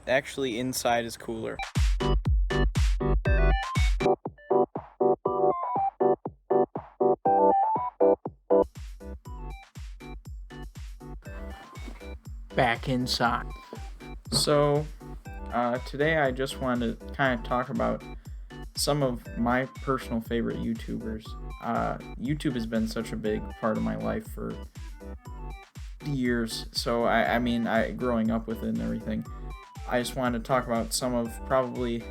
Actually, inside is cooler. Back inside. So, today I just wanted to kind of talk about some of my personal favorite YouTubers. YouTube has been such a big part of my life for years, so I mean, growing up with it and everything. I just wanted to talk about some of probably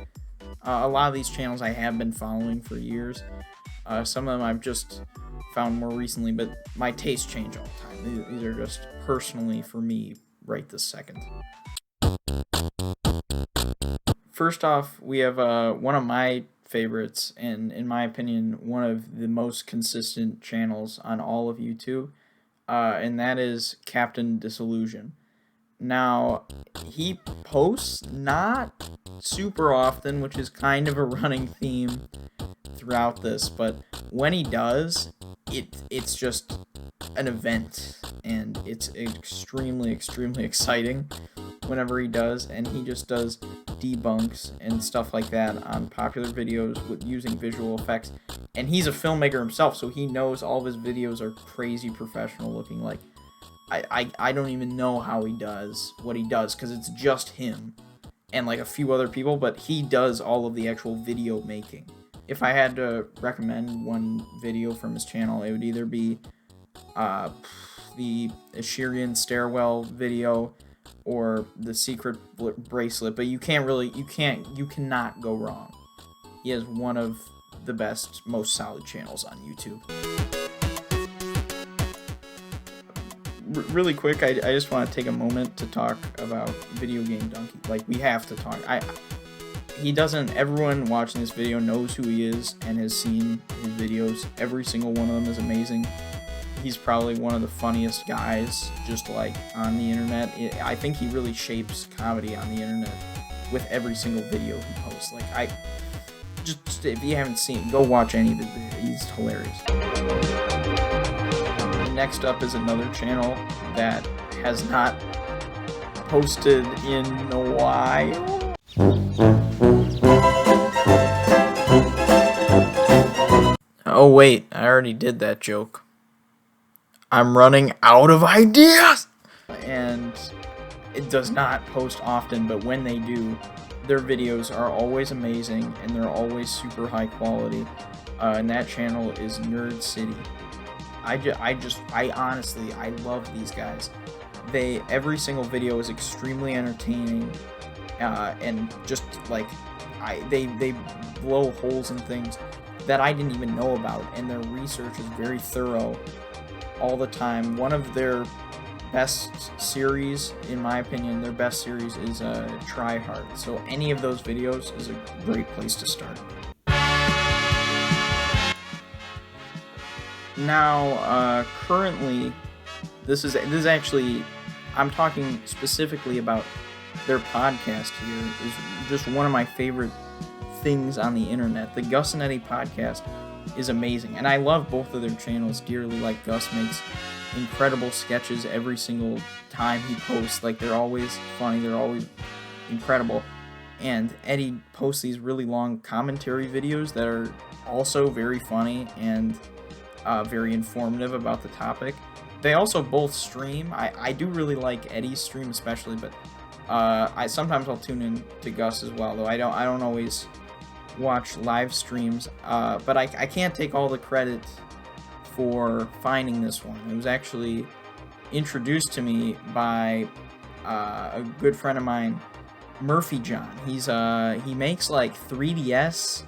a lot of these channels I have been following for years. Some of them I've just found more recently, but my tastes change all the time. These are just personally for me right this second. First off, we have one of my favorites, and in my opinion, one of the most consistent channels on all of YouTube, and that is Captain Disillusion. Now, he posts not super often, which is kind of a running theme throughout this, but when he does, it's just an event, and it's extremely exciting whenever he does, and he just does debunks and stuff like that on popular videos with using visual effects, and he's a filmmaker himself, so he knows all of his videos are crazy professional looking. Like, I don't even know how he does what he does, because it's just him and like a few other people, but he does all of the actual video making. If I had to recommend one video from his channel, it would either be the Assyrian stairwell video or the secret bracelet, but you cannot go wrong. He has one of the best, most solid channels on YouTube. Really quick, I just want to take a moment to talk about Video Game Donkey. Like, we have to talk. Everyone watching this video knows who he is and has seen his videos. Every single one of them is amazing. He's probably one of the funniest guys just like on the internet. I think he really shapes comedy on the internet with every single video he posts. Like, just if you haven't seen it, go watch any of his videos. He's hilarious. Next up is another channel that has not posted in a while. Oh wait, I already did that joke. I'm running out of ideas! And it does not post often, but when they do, their videos are always amazing and they're always super high quality. And that channel is Nerd City. I honestly love these guys. Every single video is extremely entertaining, and just like, they blow holes in things that I didn't even know about, and their research is very thorough all the time. One of their best series, in my opinion, their best series is Try Hard. So any of those videos is a great place to start. Now, currently, this is actually, I'm talking specifically about their podcast here, is just one of my favorite things on the internet. The Gus and Eddie podcast is amazing, and I love both of their channels dearly. Like, Gus makes incredible sketches every single time he posts. Like, they're always funny, they're always incredible. And Eddie posts these really long commentary videos that are also very funny and very informative about the topic. They also both stream. I do really like Eddie's stream especially, but sometimes I'll tune in to Gus as well, though I don't always watch live streams. But I can't take all the credit for finding this one. It was actually introduced to me by a good friend of mine Murphy John. He makes like 3DS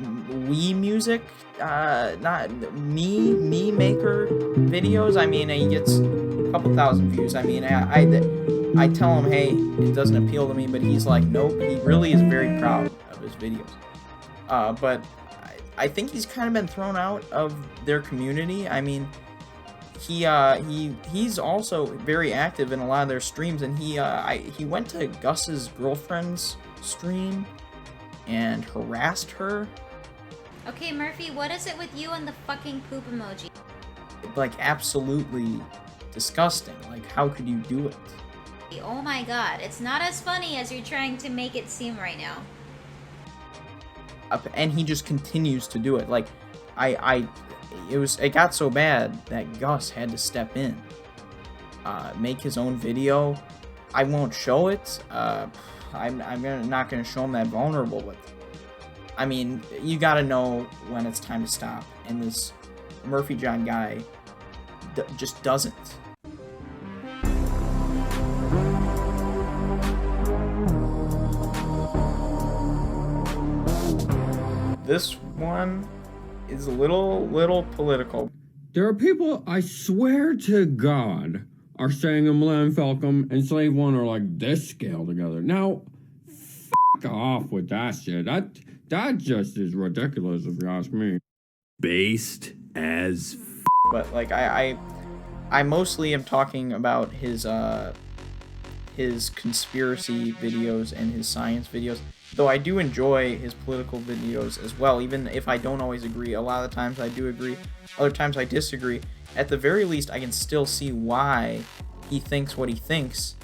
Wii music, not me maker videos. I mean, he gets a couple thousand views. I mean, I tell him, hey, it doesn't appeal to me, but he's like, nope. He really is very proud of his videos. But I think he's kind of been thrown out of their community. I mean, he's also very active in a lot of their streams, and he went to Gus's girlfriend's stream and harassed her. Okay, Murphy, what is it with you and the fucking poop emoji? Like, absolutely disgusting. Like, how could you do it? Oh my god, it's not as funny as you're trying to make it seem right now. And he just continues to do it. Like, it got so bad that Gus had to step in, make his own video. I won't show it. I'm not gonna show him that vulnerable, but I mean, you gotta know when it's time to stop, and this Murphy John guy just doesn't. This one is a little political. There are people, I swear to God, are saying a Millennium Falcon and Slave One are like this scale together. Now, fuck off with that shit. That just is ridiculous if you ask me. Based as But like I mostly am talking about his conspiracy videos and his science videos. Though I do enjoy his political videos as well, even if I don't always agree. A lot of the times I do agree, other times I disagree. At the very least, I can still see why he thinks what he thinks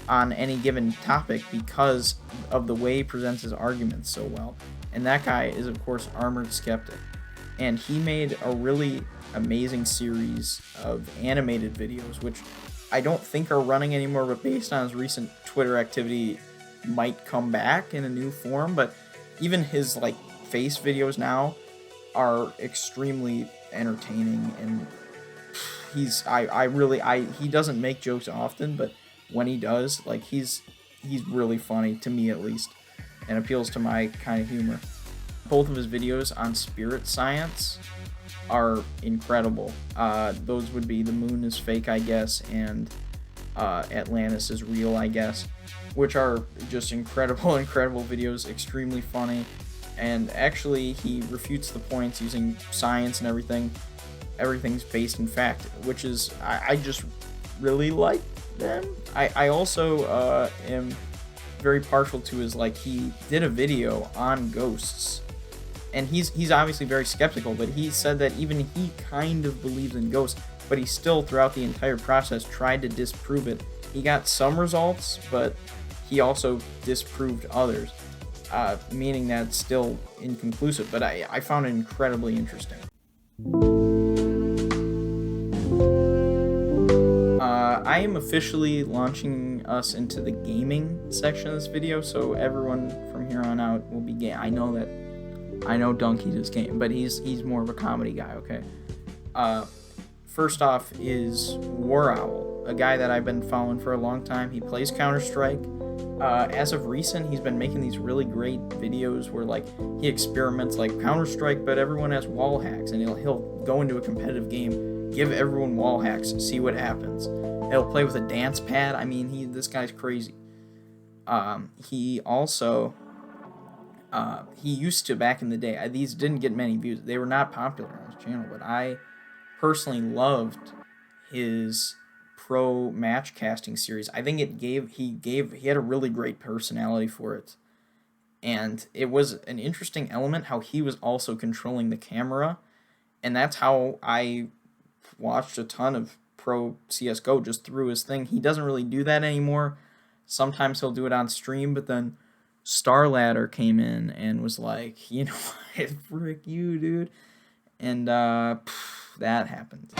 on any given topic because of the way he presents his arguments so well. And that guy is, of course, Armored Skeptic. And he made a really amazing series of animated videos, which I don't think are running anymore, but based on his recent Twitter activity, might come back in a new form. But even his like face videos now are extremely entertaining, and he doesn't make jokes often, but when he does, like he's really funny, to me at least, and appeals to my kind of humor. Both of his videos on spirit science are incredible. Those would be The Moon is Fake, I guess, and Atlantis is Real, I guess, which are just incredible videos, extremely funny. And actually, he refutes the points using science and everything. Everything's based in fact, which is, I just really like them. I also am very partial to his, like, he did a video on ghosts. And he's obviously very skeptical, but he said that even he kind of believes in ghosts, but he still, throughout the entire process, tried to disprove it. He got some results, but he also disproved others, meaning that it's still inconclusive, but I found it incredibly interesting. I am officially launching us into the gaming section of this video, so everyone from here on out will be I know Donkey does game, but he's more of a comedy guy, okay? First off is WarOwl, a guy that I've been following for a long time. He plays Counter-Strike. As of recent, he's been making these really great videos where, like, he experiments like Counter-Strike, but everyone has wall hacks, and he'll go into a competitive game, give everyone wall hacks, see what happens. He'll play with a dance pad. I mean, this guy's crazy. He also... he used to, back in the day, these didn't get many views. They were not popular on his channel, but I personally loved his pro match casting series. I think he had a really great personality for it. And it was an interesting element how he was also controlling the camera. And that's how I watched a ton of pro CSGO, just through his thing. He doesn't really do that anymore. Sometimes he'll do it on stream, but then Starladder came in and was like, you know what, frick you, dude. And that happened.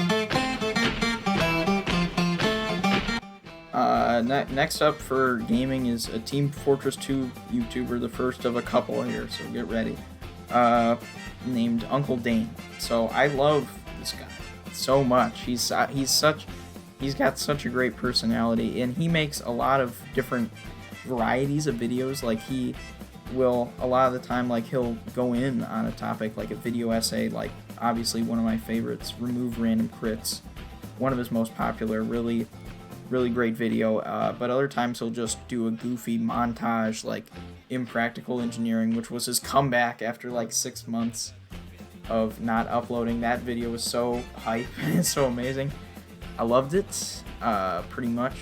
Next up for gaming is a Team Fortress 2 YouTuber, the first of a couple here, so get ready. Named Uncledane. So I love this guy so much. He's got such a great personality, and he makes a lot of different varieties of videos. Like, he will, a lot of the time, like, he'll go in on a topic, like a video essay, like, obviously one of my favorites, Remove Random Crits, one of his most popular, really great video, but other times he'll just do a goofy montage, like Impractical Engineering, which was his comeback after like 6 months of not uploading. That video was so hype and so amazing. I loved it, pretty much.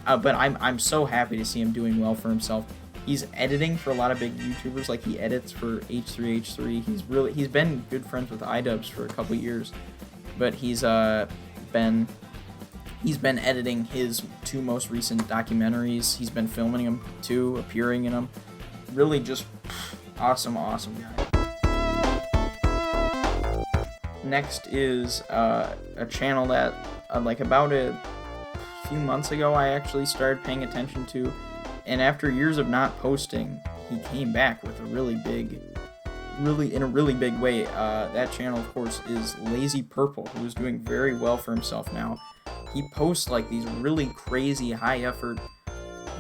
But I'm so happy to see him doing well for himself. He's editing for a lot of big YouTubers, like he edits for H3H3. He's been good friends with iDubbbz for a couple years, but he's been editing his 2 most recent documentaries. He's been filming them too, appearing in them. Really just awesome guy. Next is a channel that like about a few months ago I actually started paying attention to, and after years of not posting, he came back with a really big way. That channel, of course, is LazyPurple, who is doing very well for himself now. He posts like these really crazy high effort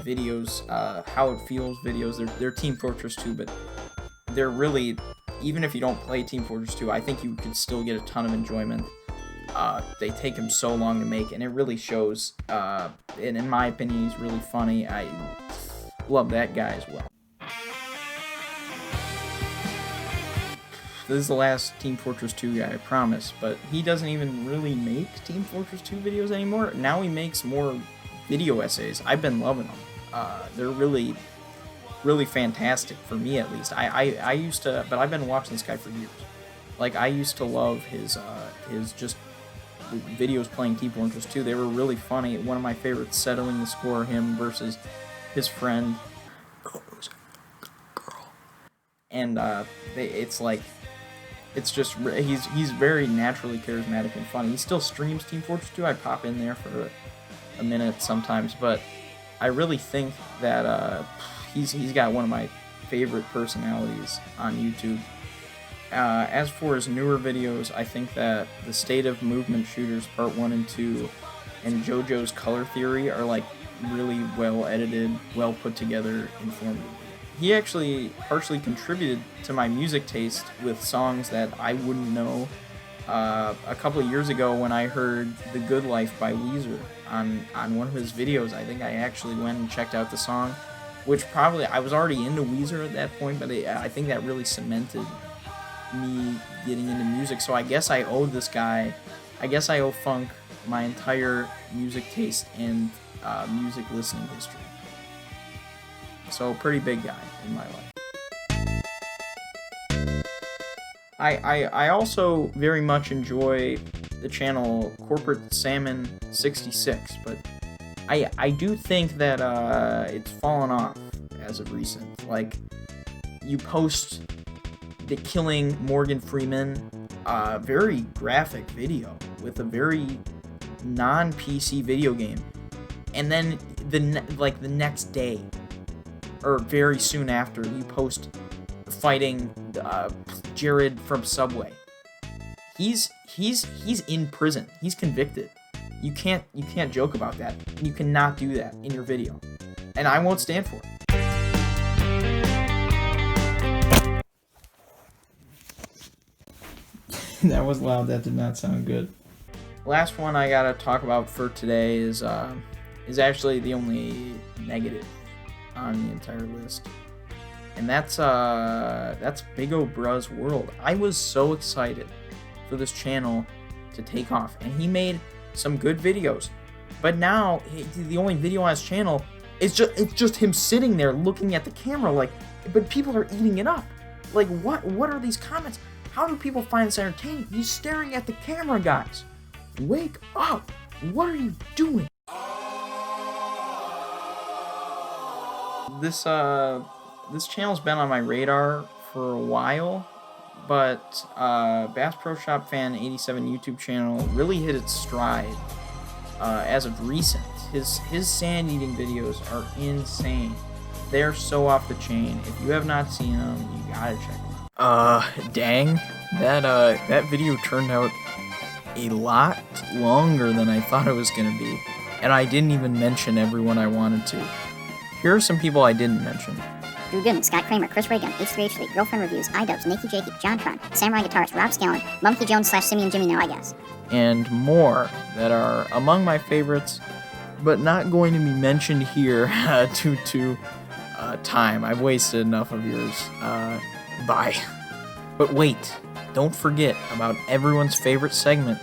videos, how it feels videos. They're Team Fortress 2, but they're really, even if you don't play Team Fortress 2, I think you could still get a ton of enjoyment. They take him so long to make, and it really shows. And in my opinion, he's really funny. I love that guy as well. This is the last Team Fortress 2 guy, I promise, but he doesn't even really make Team Fortress 2 videos anymore. Now he makes more video essays. I've been loving them. They're really fantastic, for me at least. I used to, but I've been watching this guy for years. Like, I used to love his just videos playing Team Fortress 2. They were really funny. One of my favorites, Settling the Score, him versus his friend. And it's just, he's very naturally charismatic and funny. He still streams Team Fortress 2. I pop in there for a minute sometimes, but I really think that he's got one of my favorite personalities on YouTube. As for his newer videos, I think that the State of Movement Shooters Part 1 and 2 and JoJo's Color Theory are like really well edited, well put together, informative. He actually partially contributed to my music taste with songs that I wouldn't know. A couple of years ago when I heard The Good Life by Weezer on one of his videos, I think I actually went and checked out the song, which probably, I was already into Weezer at that point, but I think that really cemented me getting into music. So I guess I owe this guy, I guess I owe Funk my entire music taste and music listening history. So, pretty big guy in my life. I also very much enjoy the channel Corporate Salmon 66, but I do think that it's fallen off as of recent. Like, you post the killing Morgan Freeman, very graphic video with a very non-PC video game, and then the next day, or very soon after, you post fighting Jared from Subway. He's in prison. He's convicted. You can't joke about that. You cannot do that in your video, and I won't stand for it. That was loud. That did not sound good. Last one I gotta talk about for today is actually the only negative on the entire list, and that's Big O Bruh's World. I was so excited for this channel to take off, and he made some good videos, but now the only video on his channel is just him sitting there looking at the camera, like, but people are eating it up. Like, what are these comments? How do people find this entertaining? He's staring at the camera, guys. Wake up! What are you doing? This channel's been on my radar for a while, but Bass Pro Shop Fan 87 YouTube channel really hit its stride as of recent. His sand eating videos are insane. They're so off the chain. If you have not seen them, you gotta check them out. Dang, that video turned out a lot longer than I thought it was gonna be, and I didn't even mention everyone I wanted to. Here are some people I didn't mention. Drew Gooden, Scott Kramer, Chris Raygun, H3H3, Girlfriend Reviews, iDubbbz, Nikki Jakey, John Tron, Samurai Guitarist, Rob Scallon, Monkey Jones / Simeon Jimmy now, I guess. And more that are among my favorites, but not going to be mentioned here due to time. I've wasted enough of yours. Bye. But wait, don't forget about everyone's favorite segment,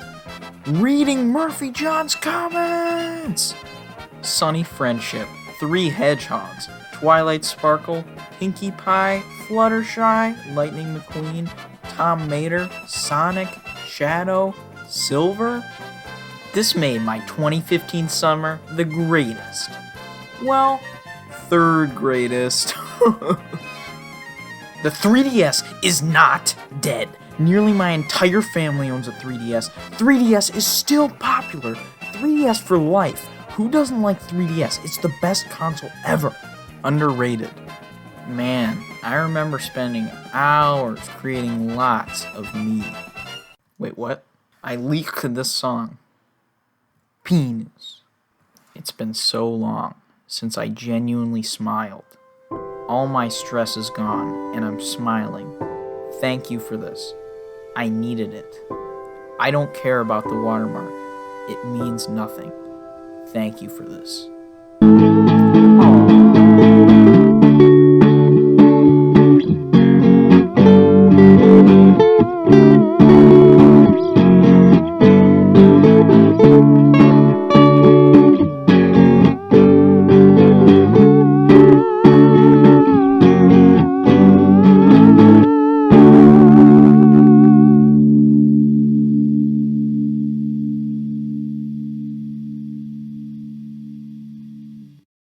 reading Murphy John's comments! Sunny Friendship, Three Hedgehogs, Twilight Sparkle, Pinkie Pie, Fluttershy, Lightning McQueen, Tom Mater, Sonic, Shadow, Silver. This made my 2015 summer the greatest. Well, third greatest. The 3DS is not dead. Nearly my entire family owns a 3DS. 3DS is still popular. 3DS for life. Who doesn't like 3DS? It's the best console ever. Underrated. Man, I remember spending hours creating lots of me. Wait, what? I leaked this song. Penis. It's been so long since I genuinely smiled. All my stress is gone, and I'm smiling. Thank you for this. I needed it. I don't care about the watermark. It means nothing. Thank you for this.